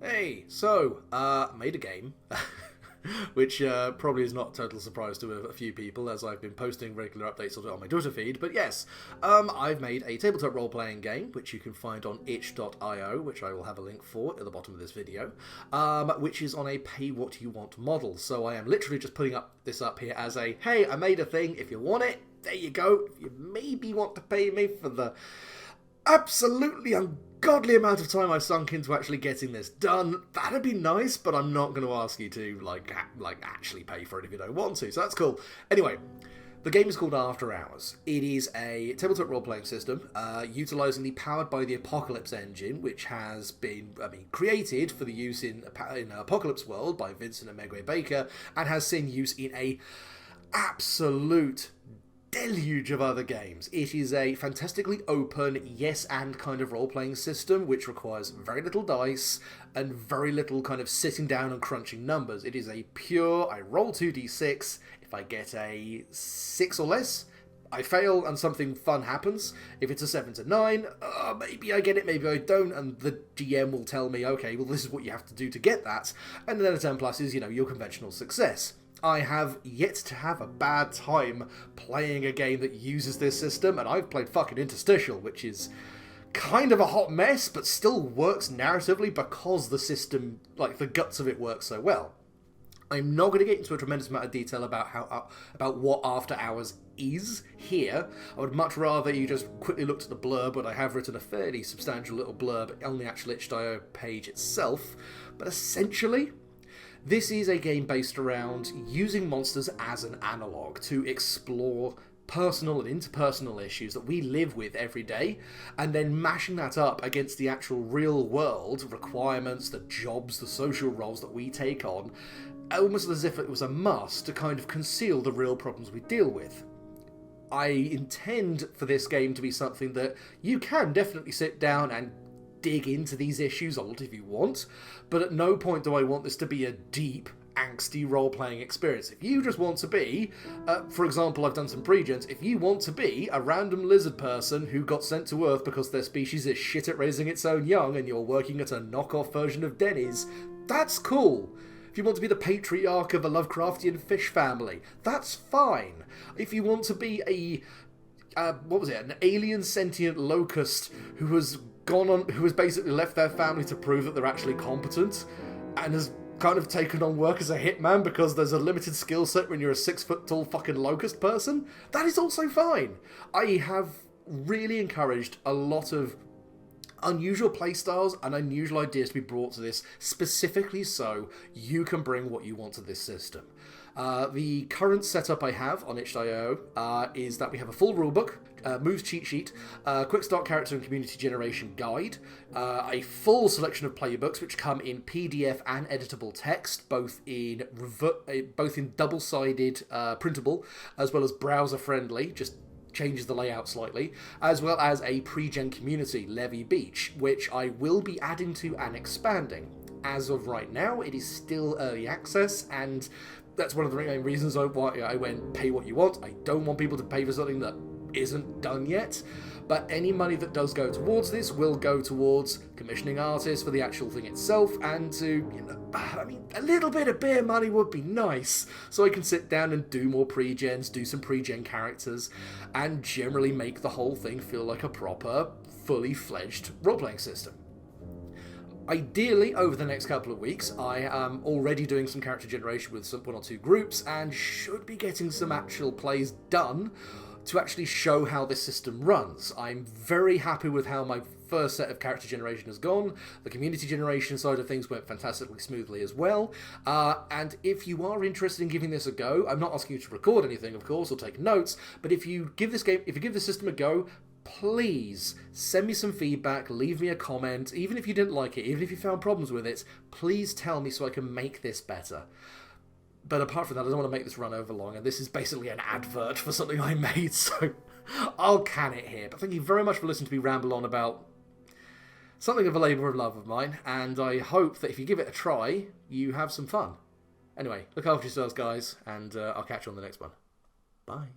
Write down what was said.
Hey, so, made a game, which probably is not a total surprise to a few people, as I've been posting regular updates of it on my Twitter feed, but yes, I've made a tabletop role-playing game, which you can find on itch.io, which I will have a link for at the bottom of this video, which is on a pay-what-you-want model, so I am literally just putting this up here as a, hey, I made a thing, if you want it, there you go. If you maybe want to pay me for the absolutely ungodly amount of time I've sunk into actually getting this done, that'd be nice, but I'm not going to ask you to, like actually pay for it if you don't want to, so that's cool. Anyway, the game is called After Hours. It is a tabletop role-playing system, utilising the Powered by the Apocalypse engine, which has been, created for the use in Apocalypse World by Vincent and Megway Baker, and has seen use in a absolute deluge of other games. It is a fantastically open, yes and kind of role-playing system, which requires very little dice and very little kind of sitting down and crunching numbers. It is a pure, I roll 2d6, if I get a 6 or less, I fail and something fun happens. If it's a 7 to 9, maybe I get it, maybe I don't, and the GM will tell me, okay, well this is what you have to do to get that, and then a 10 plus is, your conventional success. I have yet to have a bad time playing a game that uses this system, and I've played fucking Interstitial, which is kind of a hot mess, but still works narratively because the system, the guts of it works so well. I'm not going to get into a tremendous amount of detail about what After Hours is here. I would much rather you just quickly looked at the blurb, but I have written a fairly substantial little blurb on the actual itch.io page itself. But essentially, this is a game based around using monsters as an analogue to explore personal and interpersonal issues that we live with every day, and then mashing that up against the actual real world requirements, the jobs, the social roles that we take on, almost as if it was a must to kind of conceal the real problems we deal with. I intend for this game to be something that you can definitely sit down and dig into these issues a lot if you want, but at no point do I want this to be a deep, angsty role-playing experience. If you just want to be, for example, I've done some pre-gens, if you want to be a random lizard person who got sent to Earth because their species is shit at raising its own young and you're working at a knockoff version of Denny's, that's cool. If you want to be the patriarch of a Lovecraftian fish family, that's fine. If you want to be an alien sentient locust who has basically left their family to prove that they're actually competent and has kind of taken on work as a hitman because there's a limited skill set when you're a 6 foot tall fucking locust person, that is also fine. I have really encouraged a lot of unusual playstyles and unusual ideas to be brought to this, specifically so you can bring what you want to this system. The current setup I have on itch.io is that we have a full rulebook, moves cheat sheet, Quickstart character and community generation guide, a full selection of playbooks which come in PDF and editable text, both in double-sided printable as well as browser friendly, just changes the layout slightly, as well as a Pregen community, Levy Beach, which I will be adding to and expanding. As of right now, it is still early access, and that's one of the main reasons I went pay what you want. I don't want people to pay for something that isn't done yet, but any money that does go towards this will go towards commissioning artists for the actual thing itself, and to, a little bit of beer money would be nice, so I can sit down and do more pre-gens, do some pre-gen characters, and generally make the whole thing feel like a proper, fully fledged role-playing system. Ideally, over the next couple of weeks, I am already doing some character generation with one or two groups, and should be getting some actual plays done to actually show how this system runs. I'm very happy with how my first set of character generation has gone. The community generation side of things went fantastically smoothly as well. And if you are interested in giving this a go, I'm not asking you to record anything, of course, or take notes, but if you give this system a go, please send me some feedback, leave me a comment, even if you didn't like it, even if you found problems with it, please tell me so I can make this better. But apart from that, I don't want to make this run over long, and this is basically an advert for something I made, so I'll can it here. But thank you very much for listening to me ramble on about something of a labour of love of mine, and I hope that if you give it a try, you have some fun. Anyway, look after yourselves, guys, and I'll catch you on the next one. Bye.